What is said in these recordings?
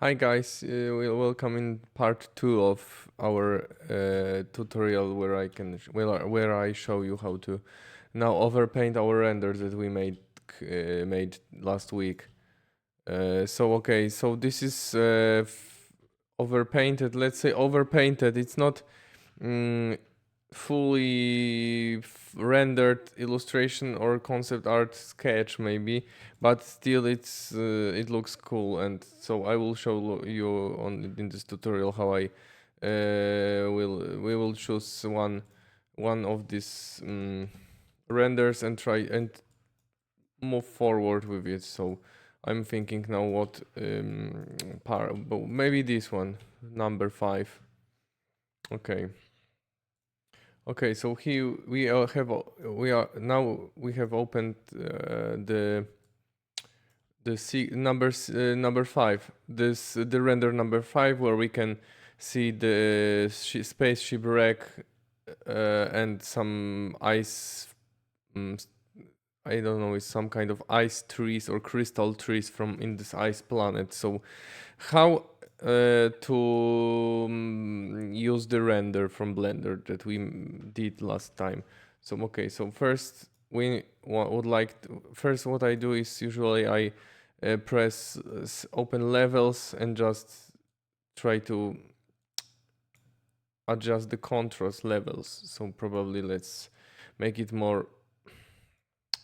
Hi guys, welcome in part 2 of our tutorial where I show you how to now overpaint our renders that we made last week. So this is overpainted. Let's say overpainted. It's not mm, fully rendered illustration or concept art sketch maybe, but still it looks cool, and so I will show you in this tutorial how I we will choose one of these renders and try and move forward with it. So I'm thinking now what maybe this one, number 5. Okay. Okay, so here we have opened number 5. This the render number 5, where we can see the spaceship wreck and some ice. I don't know, it's some kind of ice trees or crystal trees from in this ice planet. So how to use the render from Blender that we did last time. So okay, so first first what I do is usually I press open levels and just try to adjust the contrast levels. So probably let's make it more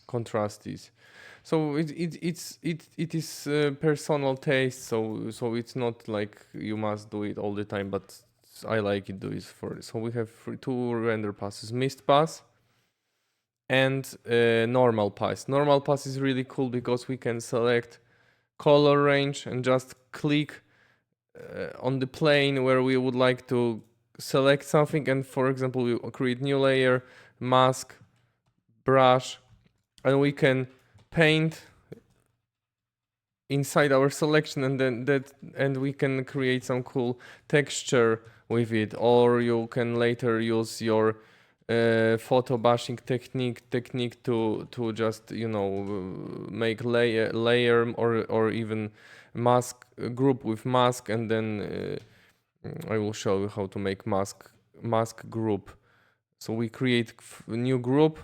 contrasty. So it is personal taste. So it's not like you must do it all the time, but I like it do it for. So we have two render passes: mist pass and normal pass. Normal pass is really cool because we can select color range and just click on the plane where we would like to select something, and for example we create new layer, mask, brush, and we can paint inside our selection, and then we can create some cool texture with it. Or you can later use your photo bashing technique to just make layer or even mask group with mask, and then I will show you how to make mask group. So we create a new group,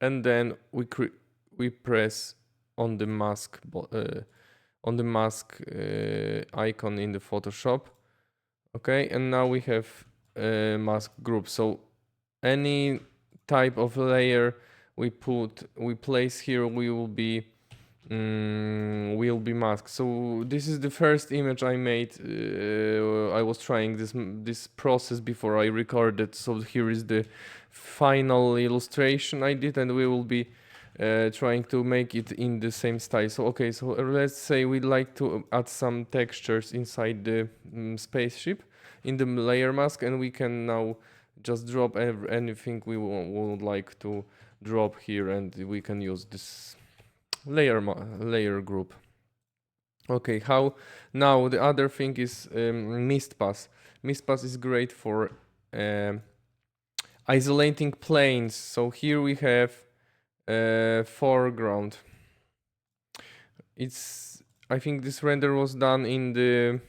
and then we press on the mask icon in the Photoshop. Okay, and now we have a mask group. So any type of layer we place here will be masked. So this is the first image I made. I was trying this process before I recorded. So here is the final illustration I did, and we will be trying to make it in the same style. So okay, so let's say we'd like to add some textures inside the spaceship in the layer mask, and we can now just drop anything we would like to drop here, and we can use this layer group. Okay, how now the other thing is mist pass. Mist pass is great for isolating planes. So here we have foreground. I think this render was done in the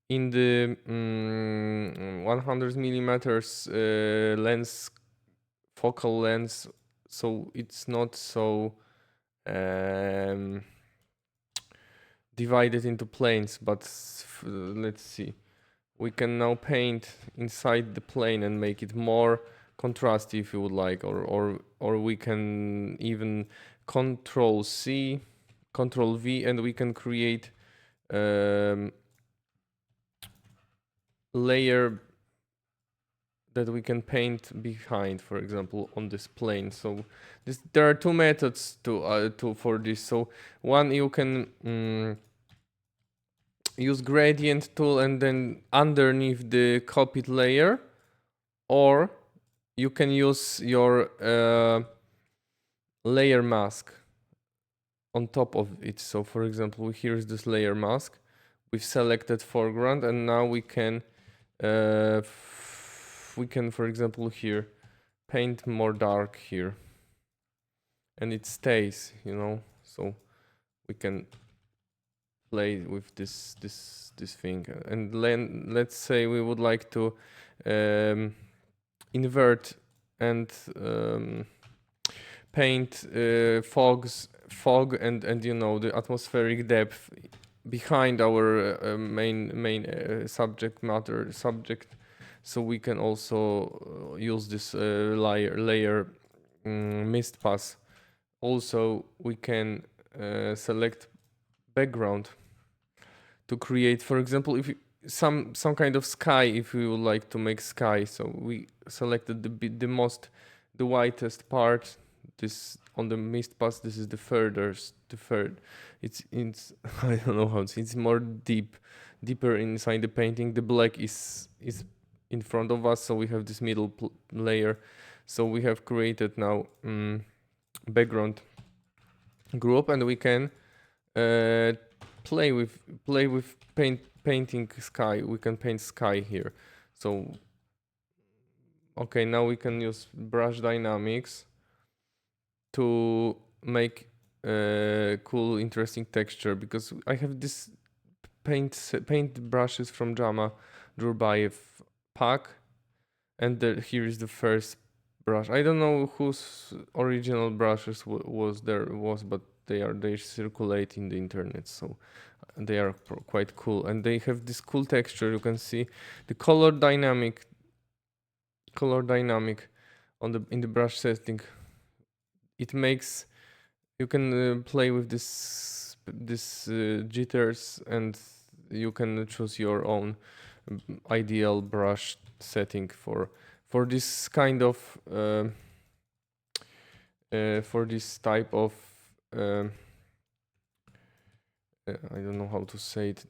100 millimeters lens, focal lens, so it's not so divided into planes. But let's see, we can now paint inside the plane and make it more contrasty if you would like, or we can even Control C, Control V, and we can create layer that we can paint behind, for example, on this plane. So there are two methods for this. So one, you can use gradient tool and then underneath the copied layer, or you can use your layer mask on top of it. So for example, here's this layer mask. We've selected foreground, and now we can for example here paint more dark here, and it stays, so we can play with this thing. And then let's say we would like to invert and paint fog and you know the atmospheric depth behind our main subject, so we can also use this layer mist pass. Also we can select background to create, for example, if some kind of sky, if we would like to make sky. So we selected the whitest part, this on the mist pass. This is the third. It's I don't know how it's more deeper inside the painting. The black is in front of us, so we have this middle layer. So we have created now background group, and we can play with painting sky. We can paint sky here. So okay, now we can use brush dynamics to make cool, interesting texture, because I have this paint brushes from Jama Drurbayev pack, and here is the first brush. I don't know whose original brushes was, but they circulate in the internet, so they are quite cool, and they have this cool texture. You can see the color dynamic in the brush setting. It makes you can play with this jitters, and you can choose your own ideal brush setting for this kind of for this type of I don't know how to say it.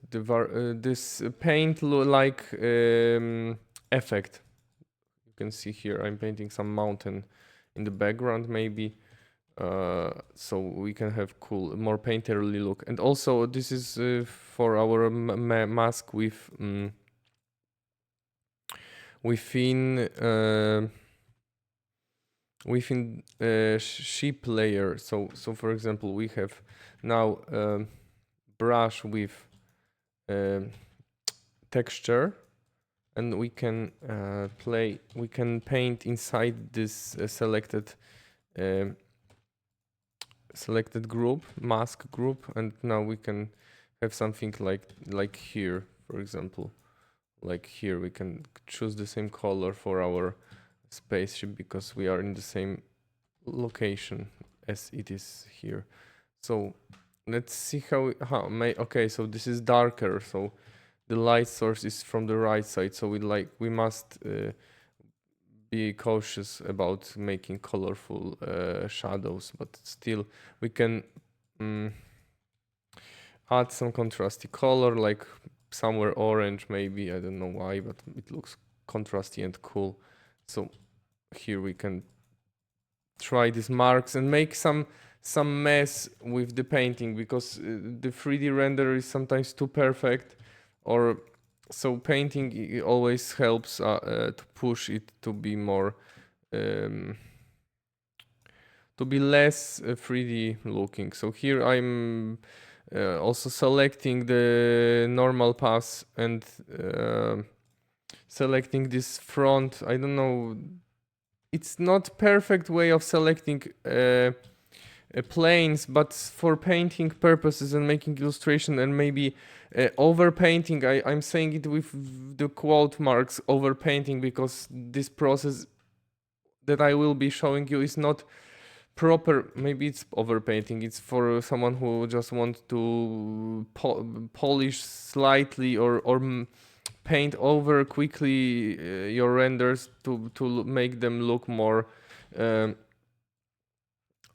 This paint like effect. You can see here I'm painting some mountain in the background, maybe. So we can have cool, more painterly look. And also this is for our mask with within sheep layer. So for example, we have now brush with texture, and we can paint inside this selected group, mask group, and now we can have something like here, for example. Like here we can choose the same color for our spaceship, because we are in the same location as it is here. So let's see okay, so this is darker, so the light source is from the right side, so we must be cautious about making colorful shadows, but still we can add some contrasty color, like somewhere orange maybe. I don't know why, but it looks contrasty and cool. So here we can try these marks and make some mess with the painting, because the 3D render is sometimes too perfect, or so painting always helps to push it to be more to be less 3D looking. So here I'm also selecting the normal pass and selecting this front. I don't know, it's not perfect way of selecting planes, but for painting purposes and making illustration, and maybe overpainting, I'm saying it with the quote marks, overpainting, because this process that I will be showing you is not proper. Maybe it's overpainting, it's for someone who just wants to polish slightly or paint over quickly your renders to make them look more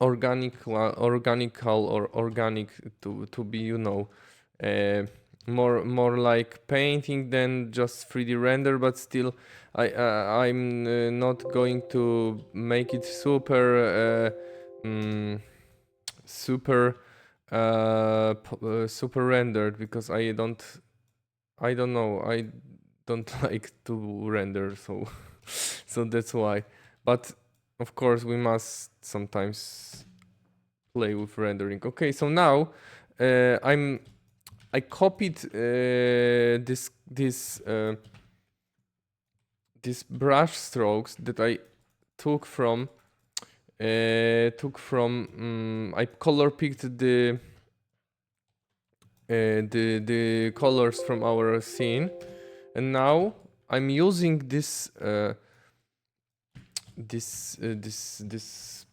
organic or organic, to be, you know, more like painting than just 3D render. But still I'm not going to make it super super rendered, because I don't know, I don't like to render, so so that's why. But of course we must sometimes play with rendering. Okay, so now I'm I copied these brush strokes that I took from I color picked the colors from our scene, and now I'm using this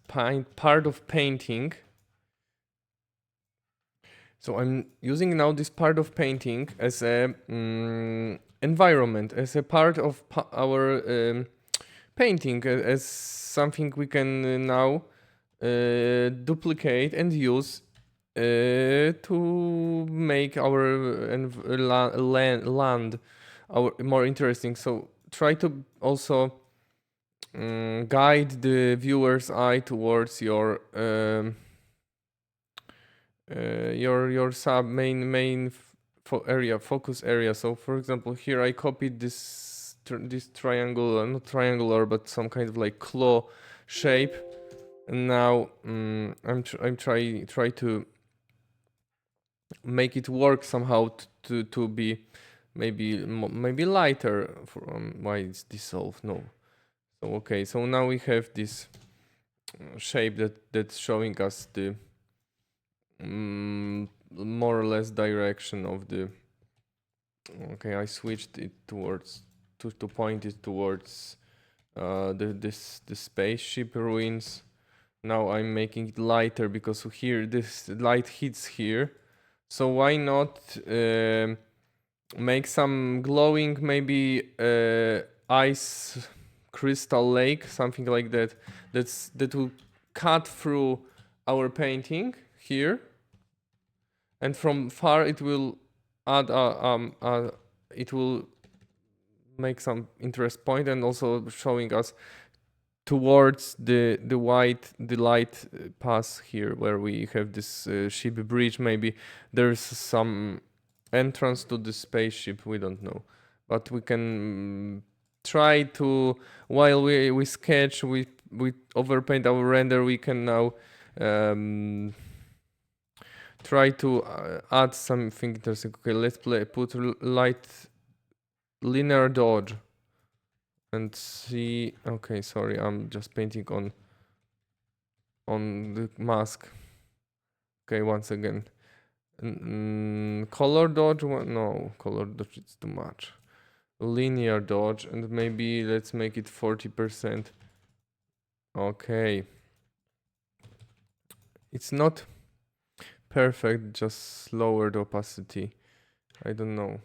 part of painting. So I'm using now this part of painting as a environment, as a part of our painting, as something we can now duplicate and use to make our land our more interesting. So try to also guide the viewer's eye towards your sub main focus area. So for example, here I copied this triangle, not triangular, but some kind of like claw shape. And now I'm try to make it work somehow to be maybe lighter. Why it's dissolved? No. So okay. So now we have this shape that's showing us the more or less direction of the. Okay, I switched it towards to point it towards the spaceship ruins. Now I'm making it lighter because here this light hits here. So why not make some glowing, maybe ice crystal lake, something like that. That will cut through our painting here, and from far it will add it will make some interest point, and also showing us towards the light pass here where we have this ship bridge. Maybe there's some entrance to the spaceship, we don't know, but we can try to, while we sketch, we overpaint our render, we can now try to add something interesting. Okay, let's put light linear dodge and see. Okay, sorry, I'm just painting on the mask. Okay, once again, color dodge. No, color dodge, it's too much. Linear dodge, and maybe let's make it 40%. Okay, it's not perfect, just lower the opacity. I don't know.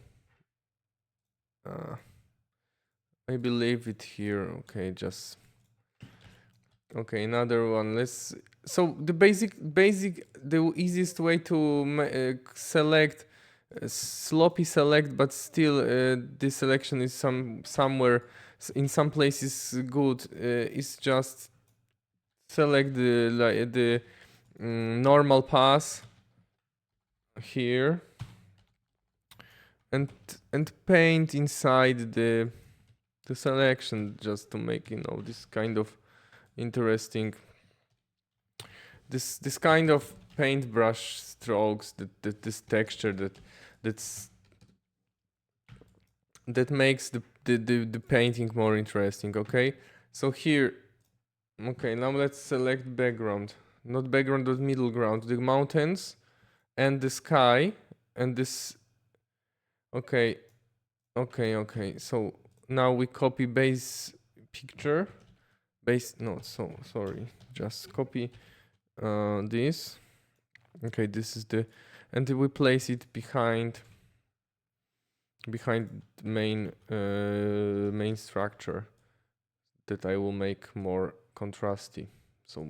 Maybe leave it here. Okay, just okay. Another one. Let's. So the the easiest way to select sloppy select, but still this selection is somewhere in some places good. Is just select the normal pass here and paint inside the selection, just to make, you know, this kind of interesting, this kind of paintbrush strokes, this texture that makes the painting more interesting. Okay, so here, okay, now let's select background, not background but middle ground, the mountains and the sky and this. Okay, so now we copy base picture, so sorry, just copy this. Okay, this is the, and we place it behind main main structure that I will make more contrasty. So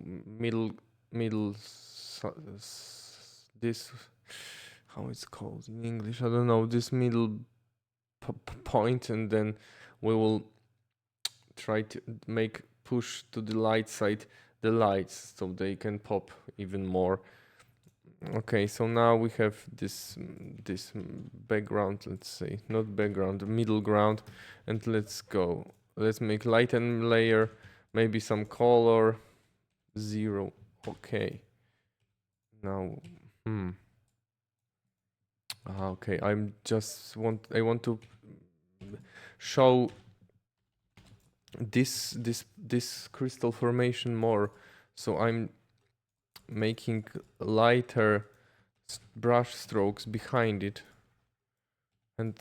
this, how it's called in English, I don't know, this middle point, and then we will try to push to the light side the lights so they can pop even more. Okay, so now we have this background, let's say, not background, middle ground, and let's make lighten layer, maybe some color, 0. Okay, now Okay, I want to show this crystal formation more, so I'm making lighter brush strokes behind it. And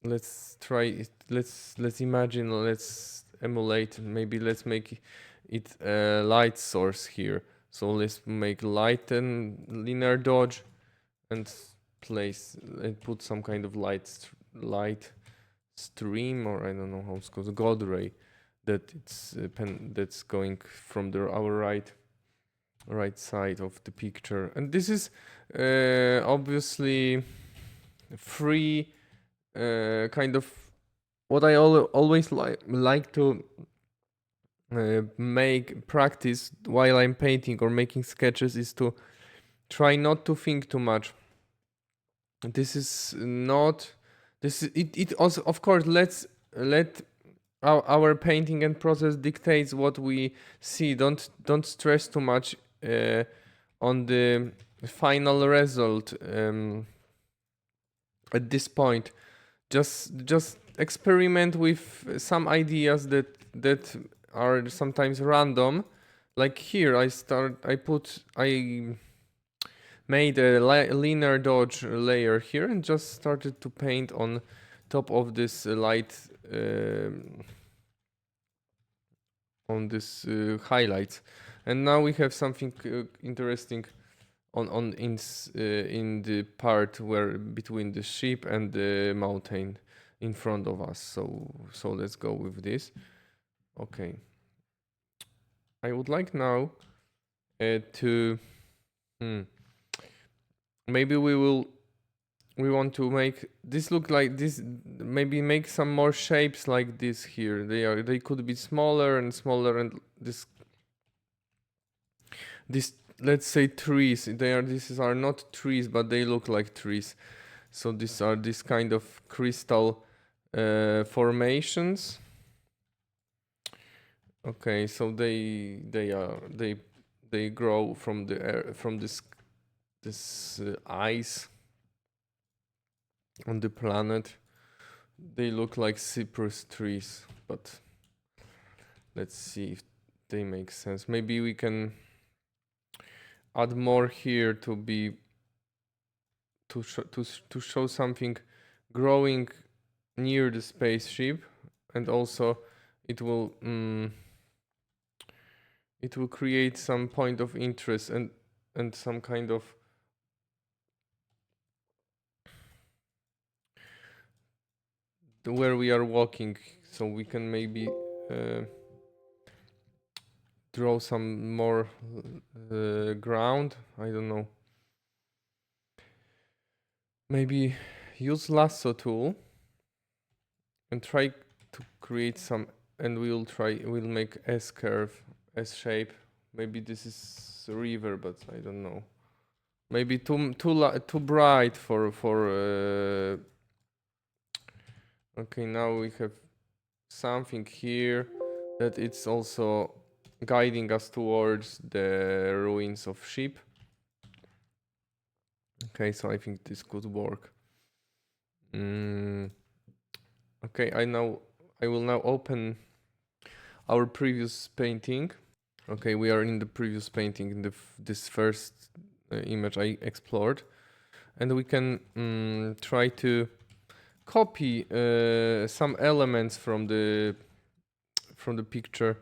let's try it. Let's imagine, let's emulate, maybe let's make it a light source here. So let's make light and linear dodge and place and put some kind of light stream, or I don't know how it's called, God ray, that that's going from our right side of the picture. And this is obviously free kind of what I always like to make practice while I'm painting or making sketches, is to try not to think too much. This is not this is, it also, of course, let our painting and process dictates what we see. Don't stress too much on the final result at this point. Just experiment with some ideas that are sometimes random. Like here, I made a linear dodge layer here and just started to paint on top of this light on this highlights. And now we have something interesting in the part where between the ship and the mountain in front of us. So let's go with this. Okay. I would like now to maybe we want to make this look like this, maybe make some more shapes like this here. They could be smaller and smaller, and this let's say trees. These are not trees, but they look like trees. So these are this kind of crystal formations. Okay, so they grow from the air, from this ice on the planet. They look like cypress trees, but let's see if they make sense. Maybe we can add more here to show something growing near the spaceship, and also it will create some point of interest and some kind of where we are walking, so we can maybe draw some more ground. I don't know. Maybe use lasso tool and try to create some, and we'll make S curve, S shape. Maybe this is a river, but I don't know. Maybe too bright for okay, now we have something here that it's also guiding us towards the ruins of ship. Okay, so I think this could work. Okay, I will now open our previous painting. Okay, we are in the previous painting, in this first image I explored, and we can try to copy some elements from the picture,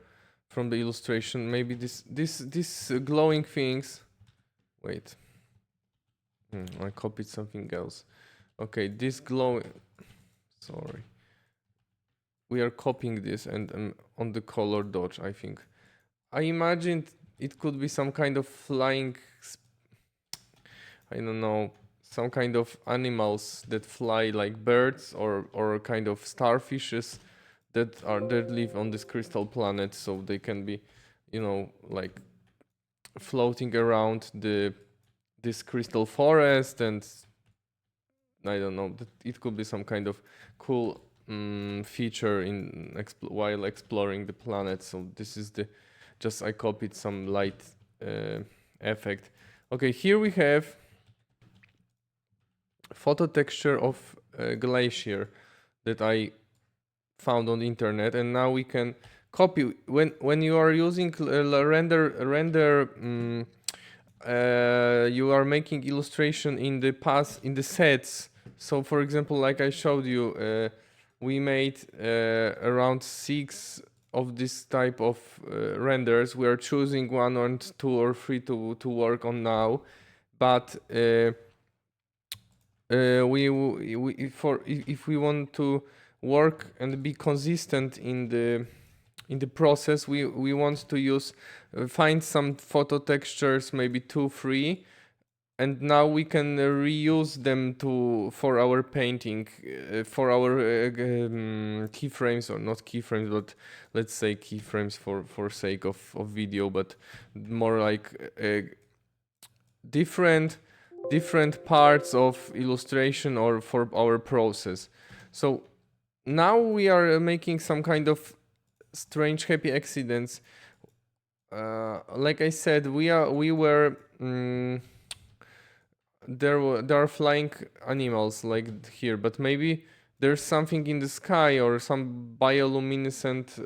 from the illustration. Maybe this glowing things. Wait, I copied something else. Okay, this glowing. Sorry. We are copying this and on the color dodge, I think. I imagined it could be some kind of flying, I don't know, some kind of animals that fly like birds, or kind of starfishes that live on this crystal planet, so they can be, you know, like floating around this crystal forest, and I don't know, it could be some kind of cool feature while exploring the planet. So this is I copied some light effect. Okay, here we have photo texture of a glacier that I found on the internet, and now we can copy when you are using render you are making illustration in the path in the sets. So for example, like I showed you, we made around 6 of this type of renders. We are choosing 1 or 2 or 3 to work on now, but if we want to work and be consistent in the process, we want to use find some photo textures, maybe 2 3, and now we can reuse them for our painting, for our keyframes, or not keyframes, but let's say keyframes for sake of video, but more like different parts of illustration or for our process. So now we are making some kind of strange happy accidents. Like I said, there are flying animals like here, but maybe there's something in the sky or some bioluminescent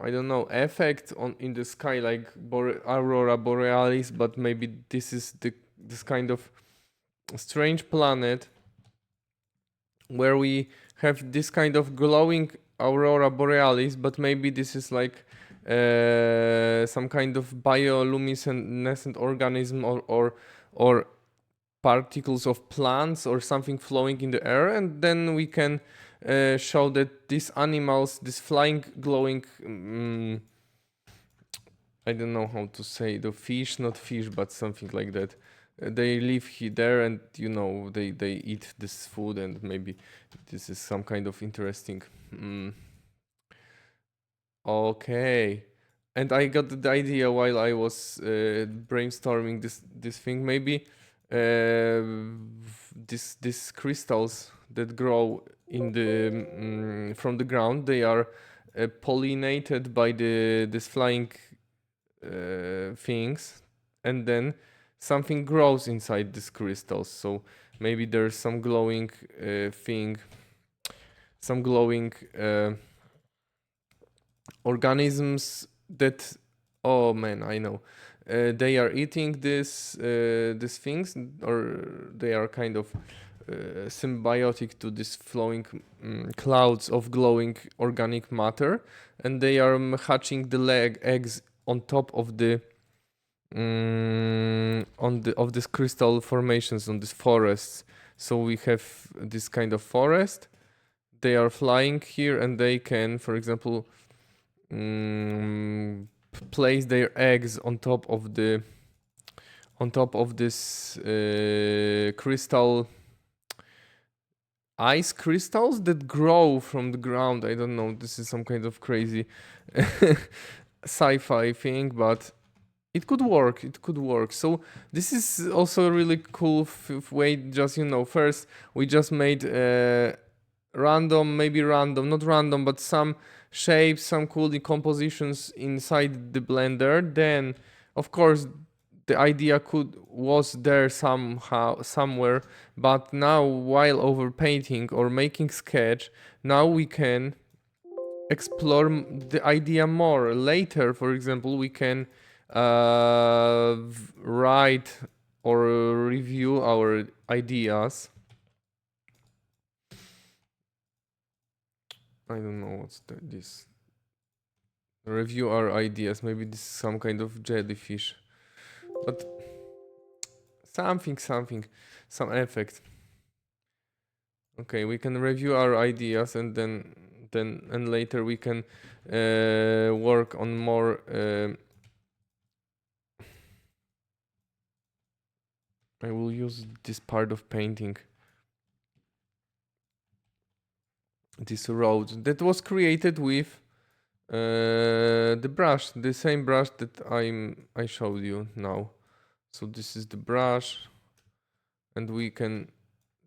I don't know, effect in the sky, like aurora borealis, but maybe this is this kind of strange planet where we have this kind of glowing aurora borealis, but maybe this is like some kind of bioluminescent organism or particles of plants or something flowing in the air, and then we can show that these animals, this flying glowing I don't know how to say, the fish, not fish, but something like that, they live there, and they eat this food, and maybe this is some kind of interesting okay. And I got the idea while I was brainstorming this thing. Maybe these crystals that grow in the from the ground, they are pollinated by this flying things, and then something grows inside these crystals. So maybe there's some glowing thing, some glowing organisms that, oh man, I know, they are eating these things, or they are kind of symbiotic to this flowing clouds of glowing organic matter, and they are hatching the eggs on top of the of these crystal formations on these forests. So we have this kind of forest. They are flying here, and they can, for example, place their eggs on top of this crystal, ice crystals that grow from the ground. I don't know, this is some kind of crazy sci-fi thing, but it could work. So this is also a really cool way. Just first we just made not random, but some shapes, some cool decompositions inside the blender. Then of course the idea was there somewhere, but now while overpainting or making sketch, now we can explore the idea more. Later, for example, we can write or review our ideas. I don't know what's this. Review our ideas. Maybe this is some kind of jellyfish, but something, some effect. Okay, we can review our ideas, and then later we can work on more. I will use this part of painting. This road that was created with the brush, the same brush that I showed you now. So this is the brush, and we can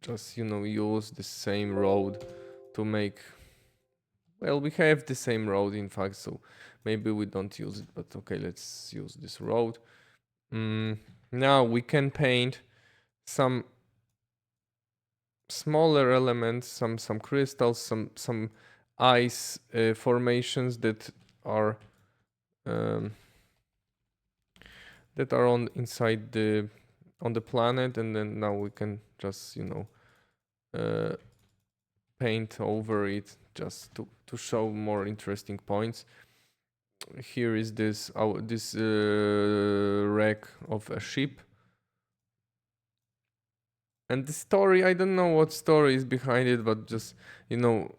just use the same road to make. Well, we have the same road in fact, so maybe we don't use it, but okay, let's use this road. Now we can paint some smaller elements, some crystals, some ice formations that are um, on inside the planet, and then now we can just paint over it just to show more interesting points. Here is this wreck of a ship. And the story, I don't know what story is behind it, but just,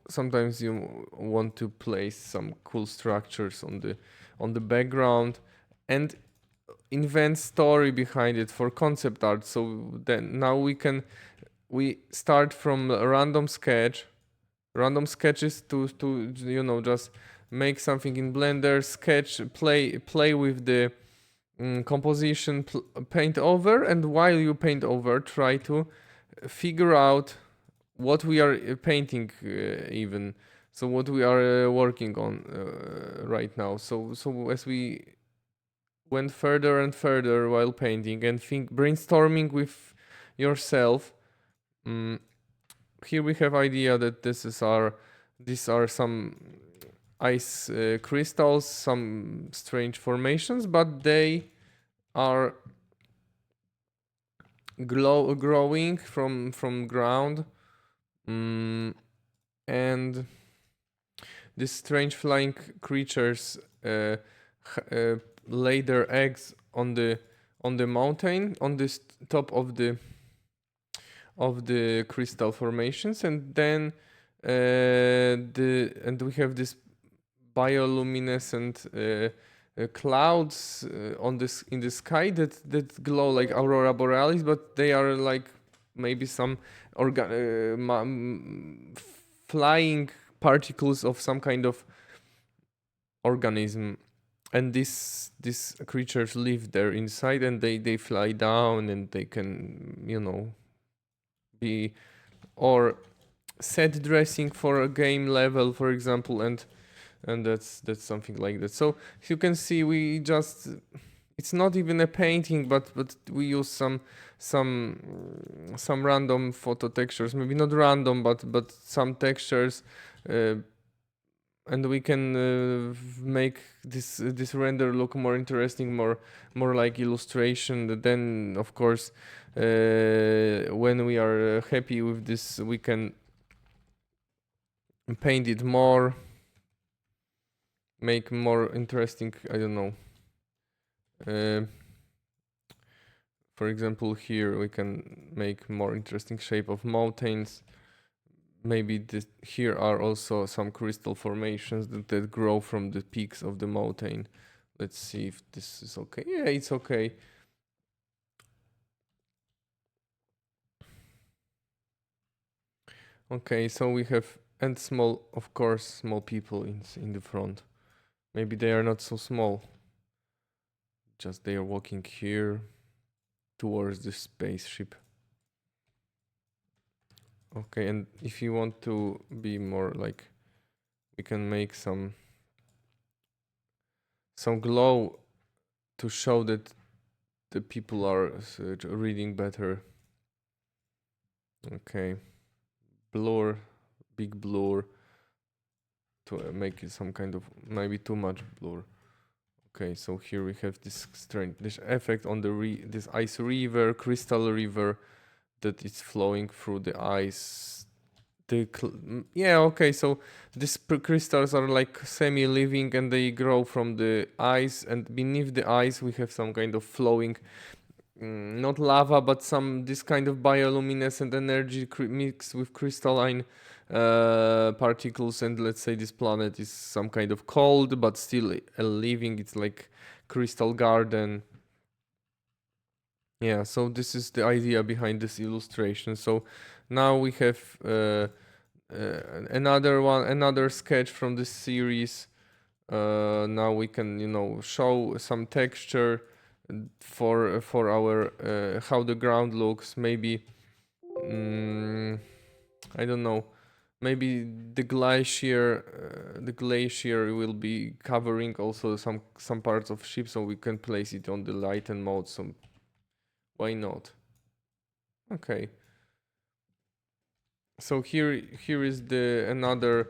sometimes you want to place some cool structures on the background and invent story behind it for concept art. So then now we start from a random sketches to just make something in Blender, sketch, play with the composition, paint over, and while you paint over, try to figure out what we are painting even. So what we are working on right now. So as we went further and further while painting and brainstorming with yourself, here we have idea that these are some ice crystals, some strange formations, but they are growing from ground, and these strange flying creatures lay their eggs on the mountain, on this top of the crystal formations, and then we have this bioluminescent clouds in the sky that glow like aurora borealis, but they are like maybe some flying particles of some kind of organism, and these creatures live there inside, and they fly down, and they can be or set dressing for a game level, for example, and that's something like that. So as you can see, we just, it's not even a painting, but we use some random photo textures, maybe not random, but some textures, and we can make this render look more interesting, more like illustration. Then of course, when we are happy with this, we can paint it more, make more interesting, I don't know. For example, here we can make more interesting shape of mountains. Maybe here are also some crystal formations that grow from the peaks of the mountain. Let's see if this is okay. Yeah, it's okay. Okay, so we have, and small, of course, small people in the front. Maybe they are not so small. Just they are walking here towards the spaceship. Okay, and if you want to be more like, we can make some glow to show that the people are reading better. Okay, blur, big blur to make it some kind of, maybe too much blur. Okay, so here we have this effect on this ice river, crystal river, that is flowing through the ice. Yeah, okay, so these crystals are like semi-living, and they grow from the ice, and beneath the ice we have some kind of flowing, not lava, but this kind of bioluminescent energy mixed with crystalline particles. And let's say this planet is some kind of cold but still living. It's like crystal garden. Yeah, so this is the idea behind this illustration. So now we have another sketch from this series. Now we can show some texture for our how the ground looks. Maybe I don't know. Maybe the glacier will be covering also some parts of ship, so we can place it on the lighten mode. So why not? Okay. So here is the another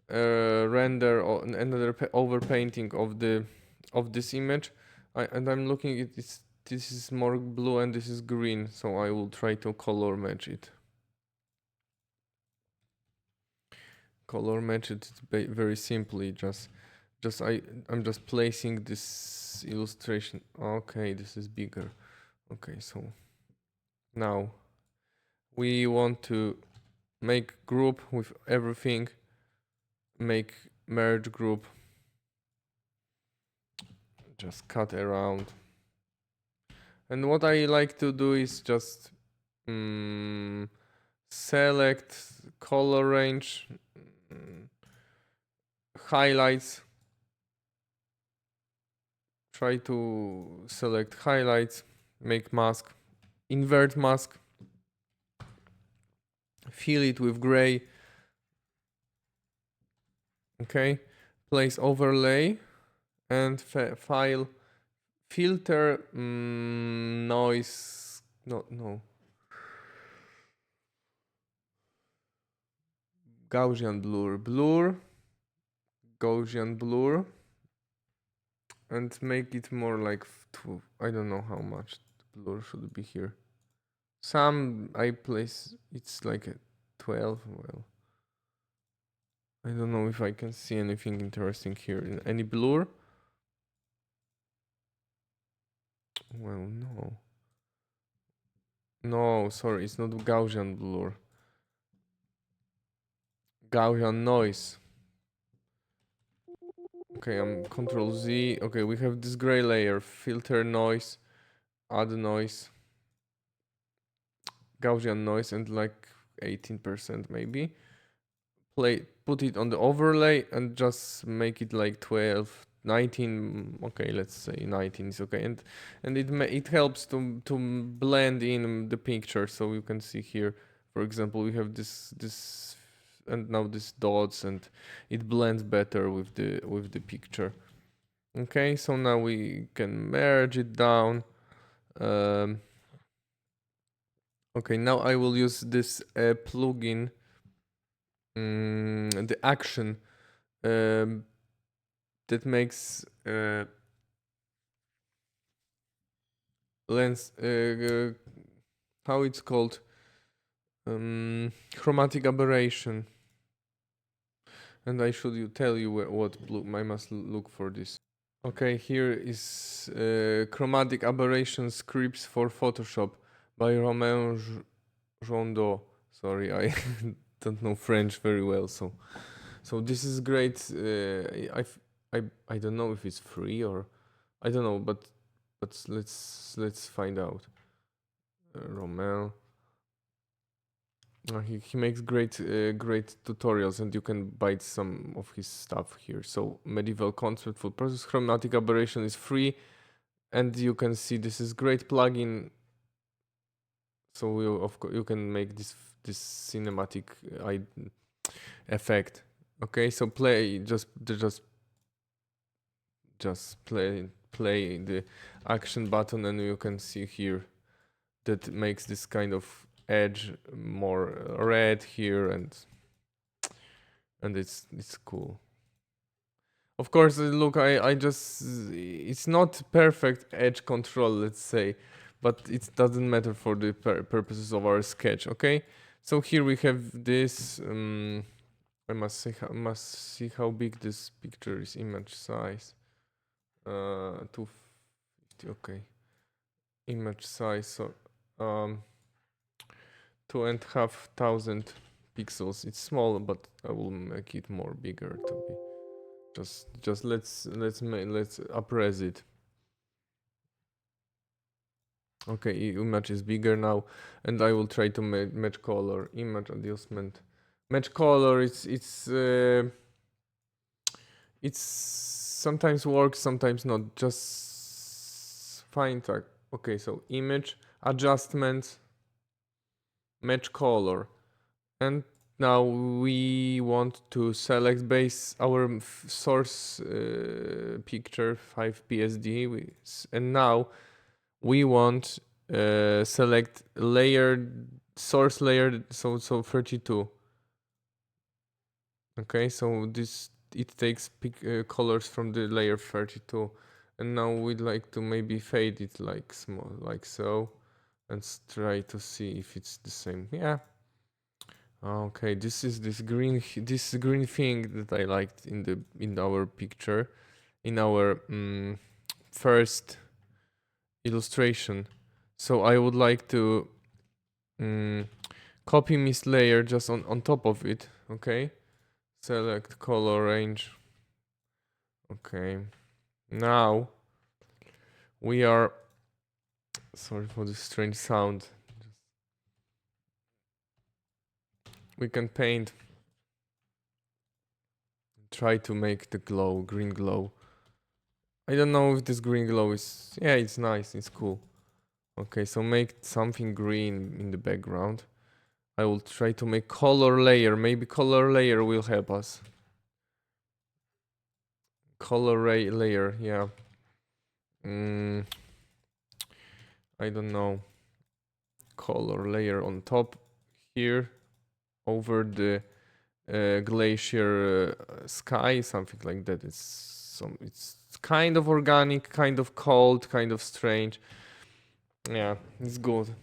render or another overpainting of this image. And I'm looking at this is more blue and this is green, so I will try to color match it. Color match it very simply. I'm just placing this illustration. Okay, this is bigger. Okay, so now we want to make group with everything. Make merge group. Just cut around. And what I like to do is just select color range, highlights. Try to select highlights, make mask, invert mask, fill it with gray. Okay, place overlay and file filter noise. No. Gaussian blur, Gaussian blur, and make it more like I don't know how much blur should be here. Some I place it's like a 12. Well, I don't know if I can see anything interesting here. Any blur? Well, no. No, sorry, it's not Gaussian blur. Gaussian noise. Okay, I'm Control Z. Okay, we have this gray layer. Filter noise, add noise, Gaussian noise, and like 18% maybe. Put it on the overlay and just make it like 12, 19. Okay, let's say 19 is okay, and it helps to blend in the picture. So you can see here, for example, we have this and now this dots, and it blends better with the picture. Okay, so now we can merge it down. Okay, now I will use this plugin, the action, that makes lens, how it's called, chromatic aberration. And I should tell you what I must look for this. Okay, here is chromatic aberration scripts for Photoshop by Romain Rondeau. Sorry, I don't know French very well, so this is great. I don't know if it's free or I don't know, but let's find out. Romain. He makes great tutorials, and you can buy some of his stuff here. So medieval concept for process chromatic aberration is free, and you can see this is great plugin. So you can make this cinematic effect. Okay, so just play the action button, and you can see here that makes this kind of edge more red here, and it's cool. Of course, look, I just it's not perfect edge control, let's say, but it doesn't matter for the purposes of our sketch. Okay, so here we have this. I must see how big this picture is. Image size, 250. Okay, image size. So 2,500 pixels. It's small, but I will make it more bigger to be. Just let's upres it. Okay, image is bigger now, and I will try to match color. Image adjustment, match color. It's sometimes works, sometimes not. Just find okay. So image adjustments, match color, and now we want to select base our source picture 5 PSD, and now we want select layer source layer, so 32. Okay, so this it takes colors from the layer 32, and now we'd like to maybe fade it like small, like so, and try to see if it's the same. Yeah. Okay, this is this green thing that I liked in our picture, in our first illustration. So I would like to mm, copy this layer just on top of it. Okay, select color range. Okay, now we are, sorry for the strange sound, we can paint, try to make the green glow. I don't know if this green glow is, yeah, it's nice, it's cool. Okay, so make something green in the background. I will try to make color layer. Maybe color layer will help us. Layer, yeah. I don't know. Color layer on top here over the glacier sky, something like that. It's kind of organic, kind of cold, kind of strange. Yeah, it's good.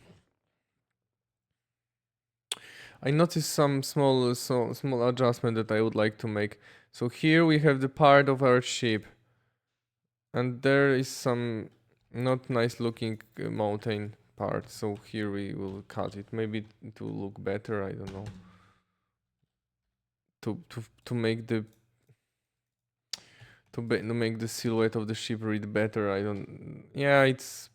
I noticed some small adjustment that I would like to make. So here we have the part of our ship, and there is some not nice looking mountain part. So here we will cut it. Maybe it will look better. I don't know. To make the to make the silhouette of the ship read better. I don't. Yeah, it's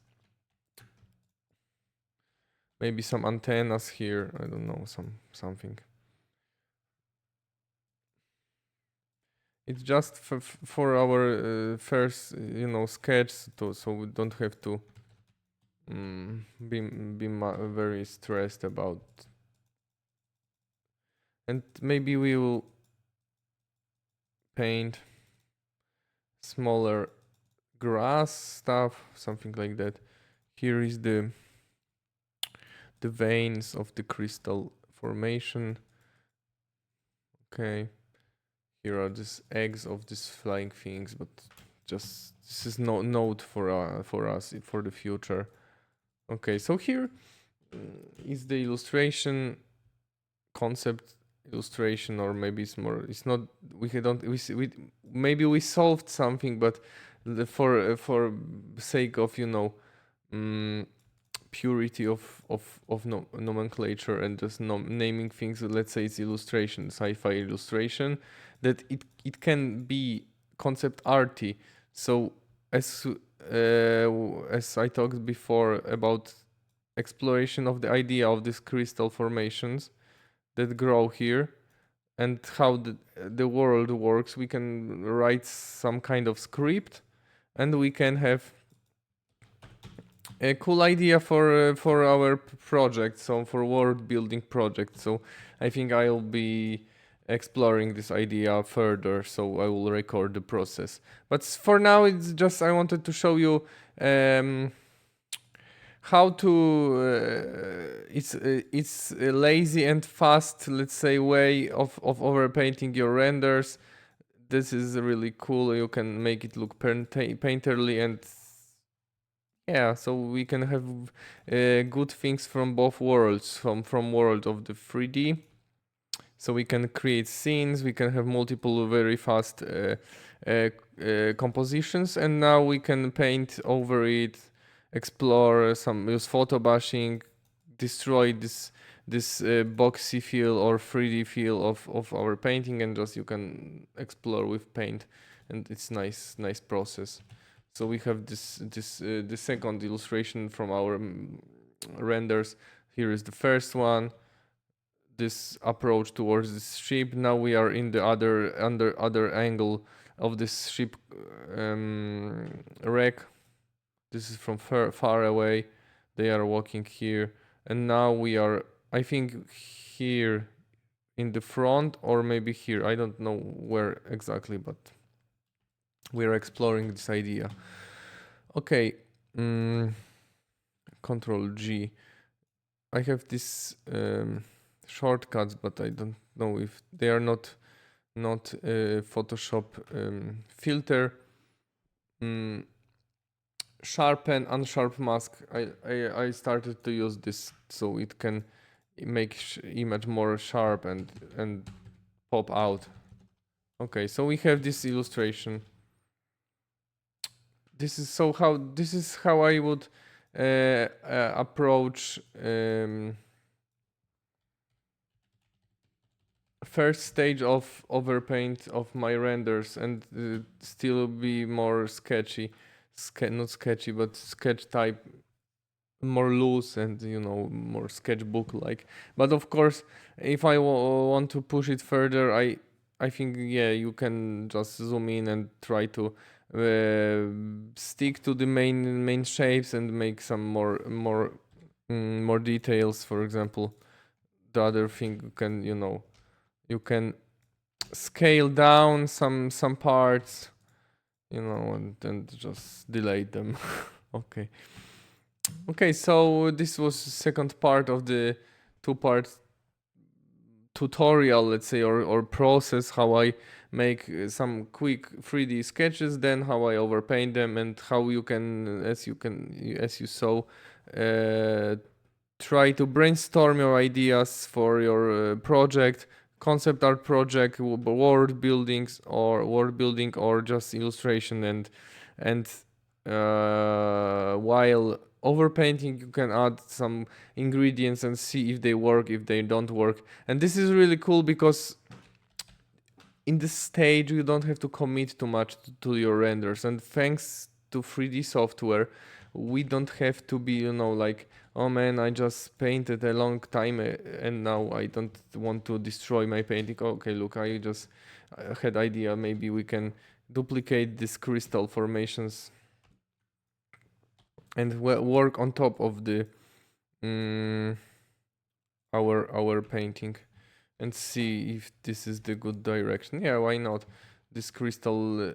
maybe some antennas here. I don't know, something. It's just for our first, sketch, so we don't have to be very stressed about. And maybe we will paint smaller grass stuff, something like that. Here is the veins of the crystal formation. Okay. Here are these eggs of these flying things, but just this is no note for us for the future. Okay, so here is the illustration concept illustration, or maybe it's more. It's not. We don't. We maybe we solved something, but for sake of purity of nomenclature and just naming things. Let's say it's illustration, sci-fi illustration. That it can be concept arty. So as I talked before about exploration of the idea of these crystal formations that grow here and how the world works, we can write some kind of script, and we can have a cool idea for our project, so for world building project. So I think I'll be exploring this idea further, so I will record the process. But for now, it's just I wanted to show you how to it's a lazy and fast, let's say, way of overpainting your renders. This is really cool. You can make it look painterly, and yeah, so we can have good things from both worlds, from world of the 3D. So we can create scenes, we can have multiple very fast compositions, and now we can paint over it, explore use photo bashing, destroy this boxy feel or 3D feel of our painting, and just you can explore with paint, and it's nice process. So we have the second illustration from our renders. Here is the first one. This approach towards this ship. Now we are in the other angle of this ship wreck. This is from far away. They are walking here, and now we are, I think, here in the front, or maybe here. I don't know where exactly, but we are exploring this idea. Okay, Control G. I have these shortcuts, but I don't know if they are not not Photoshop filter. Sharpen, unsharp mask. I started to use this so it can make image more sharp and pop out. Okay, so we have this illustration. This is how I would approach first stage of overpaint of my renders and still be more sketchy, not sketchy but sketch type, more loose and more sketchbook like. But of course, if I want to push it further, I think yeah, you can just zoom in and try to stick to the main shapes and make some more details. For example, the other thing you can scale down some parts, and just delete them. Okay. Okay, so this was the second part of the two-part tutorial, let's say, or process, how I make some quick 3D sketches, then how I overpaint them, and how you can, as you saw, try to brainstorm your ideas for your project, concept art project, world building, or just illustration, and while overpainting you can add some ingredients and see if they work, if they don't work. And this is really cool because in this stage you don't have to commit too much to your renders, and thanks to 3D software we don't have to be like, oh man, I just painted a long time and now I don't want to destroy my painting. Okay, look, I just had idea, maybe we can duplicate these crystal formations and work on top of the our painting and see if this is the good direction. Yeah, why not? This crystal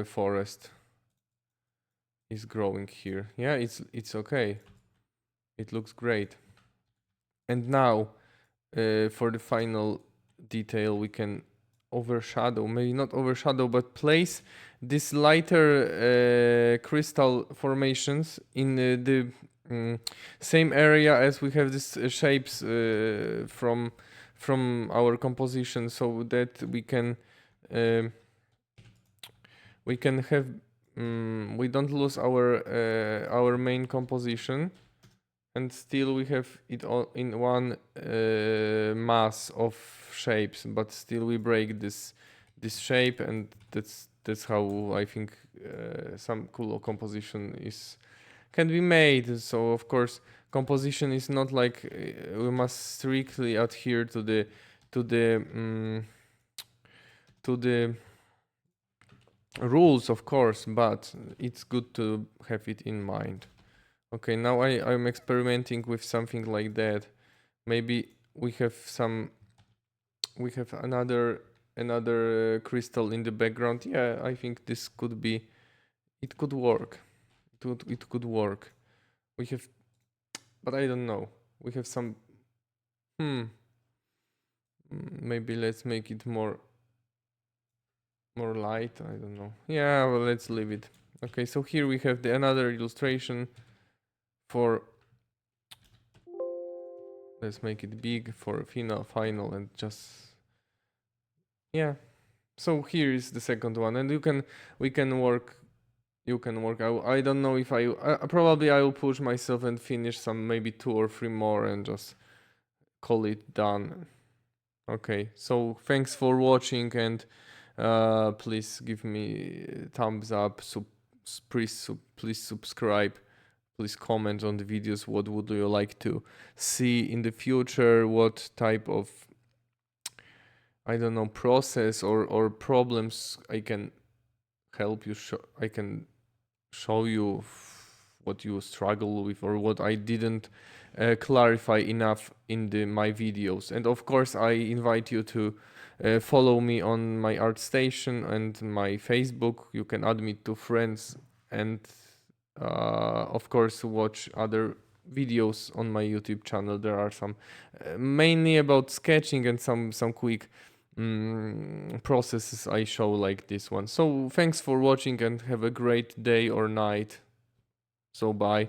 forest is growing here. Yeah, it's okay. It looks great. And now for the final detail we can overshadow, maybe not overshadow, but place this lighter crystal formations in the same area as we have these shapes from our composition, so that we can have we don't lose our main composition, and still we have it all in one mass of shapes, but still we break this shape, and that's how I think some cool composition can be made. So of course composition is not like we must strictly adhere to the rules, of course, but it's good to have it in mind. Okay, now I'm experimenting with something like that. Maybe we have another crystal in the background. Yeah, I think this could be, it could work. It could work. We have, but I don't know. We have some, maybe let's make it more light. I don't know. Yeah, well, let's leave it. Okay, so here we have another illustration for, let's make it big for final and just, yeah. So here is the second one, and we can work. I don't know if probably I will push myself and finish some, maybe 2 or 3 more, and just call it done. Okay, so thanks for watching, and please give me thumbs up. So please subscribe. Please comment on the videos. What would you like to see in the future? What type of, I don't know, process or problems I can help you I can show you what you struggle with, or what I didn't clarify enough in my videos. And of course I invite you to follow me on my ArtStation and my Facebook. You can add me to friends, and of course watch other videos on my YouTube channel. There are some mainly about sketching and some quick processes I show like this one. So thanks for watching and have a great day or night. So bye.